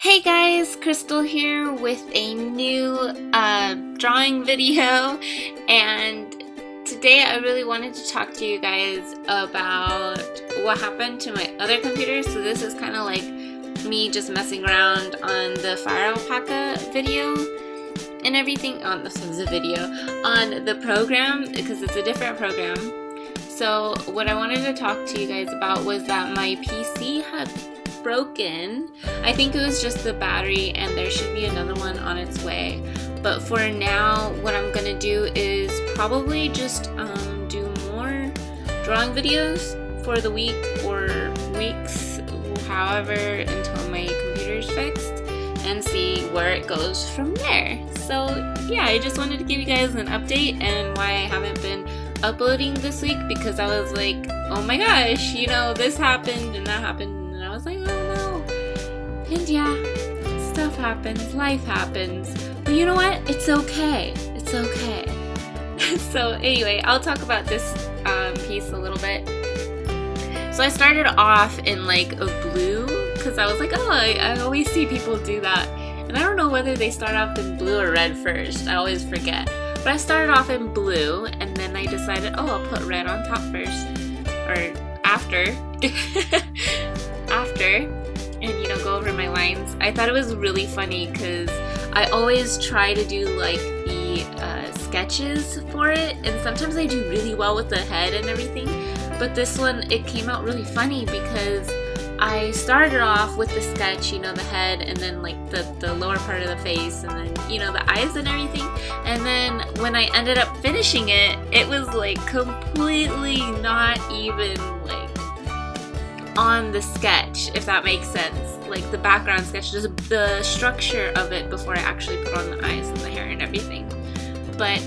Hey guys, Crystal here with a new drawing video, and today I really wanted to talk to you guys about what happened to my other computer. So this is kind of like me just messing around on the Fire Alpaca video and everything. On this was a video on the program because it's a different program. So what I wanted to talk to you guys about was that my PC had broken. I think it was just the battery, and there should be another one on its way. But for now, what I'm gonna do is probably just do more drawing videos for the week or weeks, however, until my computer's fixed, and see where it goes from there. So yeah, I just wanted to give you guys an update and why I haven't been uploading this week, because I was like, oh my gosh, you know, this happened and that happened. I was like, oh no. And yeah, stuff happens, life happens. But you know what? It's okay. It's okay. So anyway, I'll talk about this piece a little bit. So I started off in like a blue, because I was like, oh, I always see people do that. And I don't know whether they start off in blue or red first. I always forget. But I started off in blue, and then I decided, oh, I'll put red on top first. Or after. And you know, go over my lines. I thought it was really funny because I always try to do like the sketches for it, and sometimes I do really well with the head and everything, but this one, it came out really funny because I started off with the sketch, you know, the head, and then like the lower part of the face, and then, you know, the eyes and everything. And then when I ended up finishing it, it was like completely not even like on the sketch, if that makes sense. Like the background sketch, just the structure of it before I actually put on the eyes and the hair and everything. But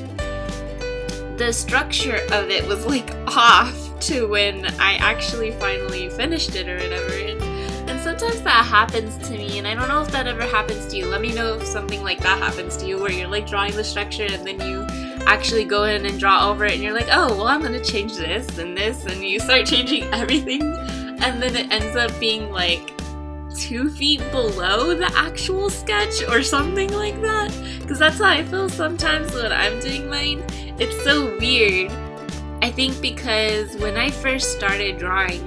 the structure of it was like off to when I actually finally finished it or whatever. And sometimes that happens to me, and I don't know if that ever happens to you. Let me know if something like that happens to you, where you're like drawing the structure and then you actually go in and draw over it, and you're like, oh, well, I'm gonna change this, and you start changing everything, and then it ends up being like 2 feet below the actual sketch or something like that. Because that's how I feel sometimes when I'm doing mine. It's so weird. I think because when I first started drawing,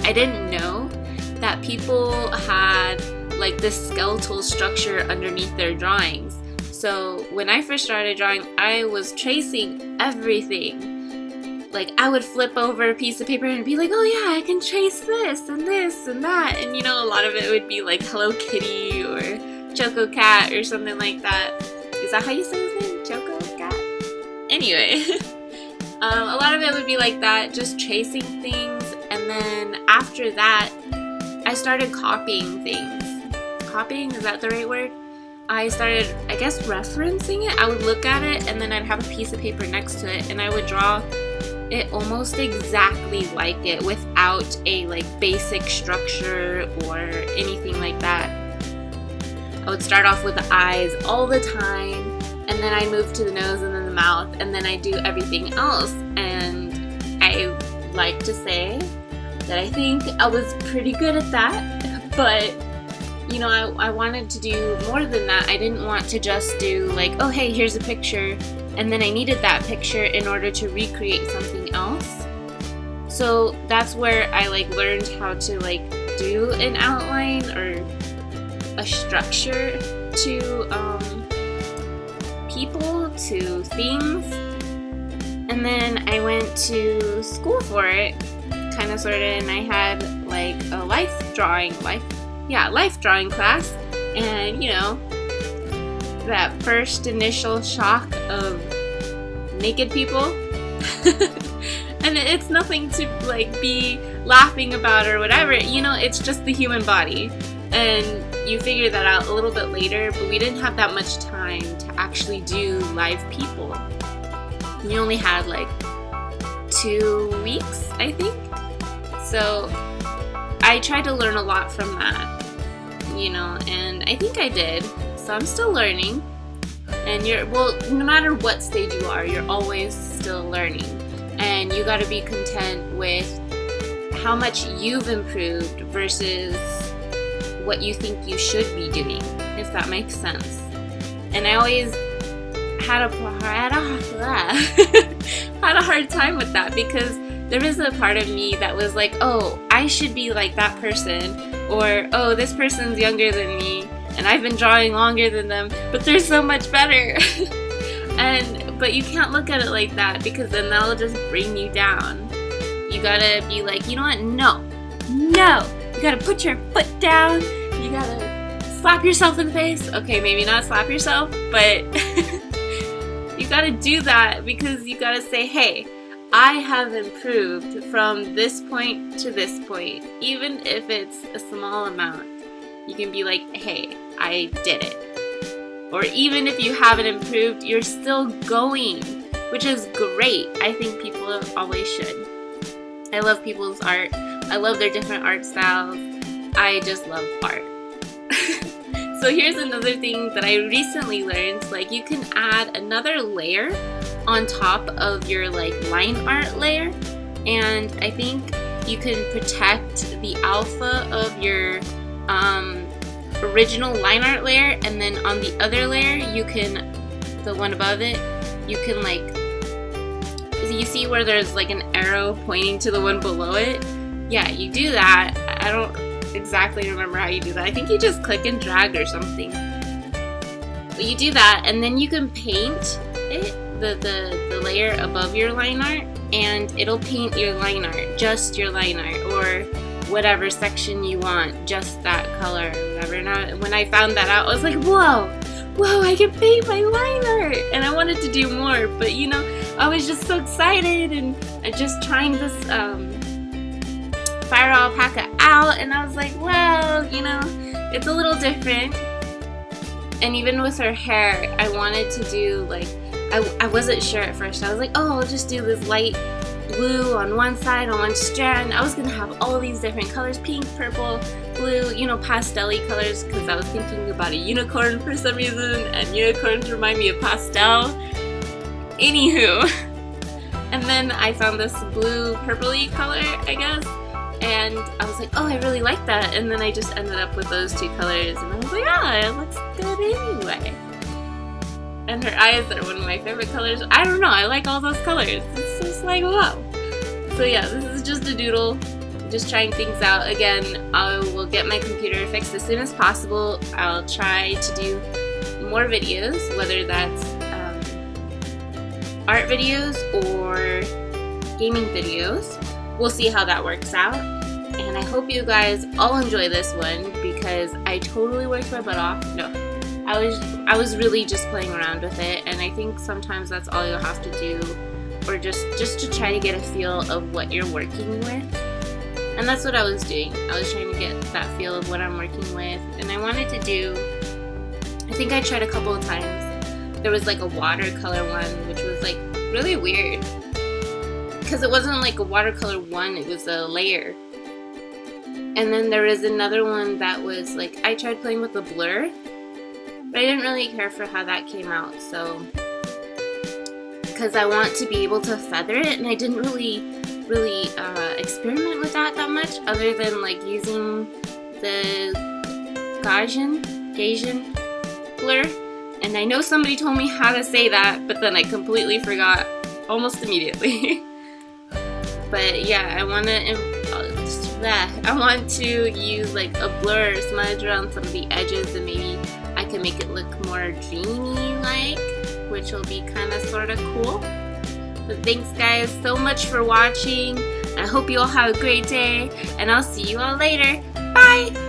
I didn't know that people had like this skeletal structure underneath their drawings. So when I first started drawing, I was tracing everything. Like I would flip over a piece of paper and be like, oh yeah, I can trace this and this and that. And you know, a lot of it would be like Hello Kitty or Choco Cat or something like that. Is that how you say his name? Choco Cat? Anyway. A lot of it would be like that, just tracing things. And then after that, I started copying things. Copying, is that the right word? I started, I guess, referencing it. I would look at it, and then I'd have a piece of paper next to it, and I would draw it almost exactly like it without a like basic structure or anything like that. I would start off with the eyes all the time, and then I move to the nose and then the mouth, and then I do everything else. And I like to say that I think I was pretty good at that, but you know, I wanted to do more than that. I didn't want to just do like, oh hey, here's a picture, and then I needed that picture in order to recreate something else. So that's where I like learned how to like do an outline or a structure to people, to things. And then I went to school for it, kind of, sort of, and I had like a life drawing class. And you know, that first initial shock of naked people. And it's nothing to like be laughing about or whatever, you know, it's just the human body. And you figure that out a little bit later, but we didn't have that much time to actually do live people. We only had like 2 weeks, I think. So I tried to learn a lot from that, you know, and I think I did. So I'm still learning. And no matter what stage you are, you're always still learning. And you gotta be content with how much you've improved versus what you think you should be doing, if that makes sense. And I always had a hard time with that, because there was a part of me that was like, oh, I should be like that person, or oh, this person's younger than me and I've been drawing longer than them, but they're so much better. But you can't look at it like that, because then that'll just bring you down. You gotta be like, you know what, no, you gotta put your foot down, you gotta slap yourself in the face. Okay, maybe not slap yourself, but you gotta do that, because you gotta say, hey, I have improved from this point to this point. Even if it's a small amount, you can be like, hey, I did it. Or even if you haven't improved, you're still going, which is great. I think people always should. I love people's art. I love their different art styles. I just love art. So here's another thing that I recently learned. Like, you can add another layer on top of your like line art layer, and I think you can protect the alpha of your original line art layer, and then on the other layer you can, the one above it, you can like, you see where there's like an arrow pointing to the one below it? Yeah, you do that. I don't exactly remember how you do that. I think you just click and drag or something. But you do that, and then you can paint it, the layer above your line art, and it'll paint your line art, just your line art, or whatever section you want, just that color or whatever. And when I found that out, I was like, whoa, I can paint my line art, and I wanted to do more, but you know, I was just so excited, and I just trying this Fire Alpaca out, and I was like, well, you know, it's a little different. And even with her hair, I wanted to do like, I wasn't sure at first. I was like, oh, I'll just do this light blue on one side, on one strand. I was gonna have all these different colors, pink, purple, blue, you know, pastel-y colors, because I was thinking about a unicorn for some reason, and unicorns remind me of pastel. Anywho, and then I found this blue purpley color, I guess, and I was like, oh, I really like that, and then I just ended up with those two colors, and I was like, oh, it looks good anyway. And her eyes are one of my favorite colors. I don't know, I like all those colors. It's just like, wow. So yeah, this is just a doodle, just trying things out. Again, I will get my computer fixed as soon as possible. I'll try to do more videos, whether that's art videos or gaming videos. We'll see how that works out. And I hope you guys all enjoy this one, because I totally worked my butt off. No, I was really just playing around with it, and I think sometimes that's all you'll have to do, or just to try to get a feel of what you're working with. And that's what I was doing. I was trying to get that feel of what I'm working with, and I wanted to do, I think I tried a couple of times. There was like a watercolor one, which was like really weird, because it wasn't like a watercolor one, it was a layer. And then there was another one that was like, I tried playing with the blur, but I didn't really care for how that came out, so, because I want to be able to feather it, and I didn't really experiment with that much, other than like using the Gaussian blur. And I know somebody told me how to say that, but then I completely forgot almost immediately. But yeah, I want to use like a blur or smudge around some of the edges, and maybe I can make it look more dreamy like, which will be kind of sort of cool. But thanks guys so much for watching. I hope you all have a great day, and I'll see you all later. Bye!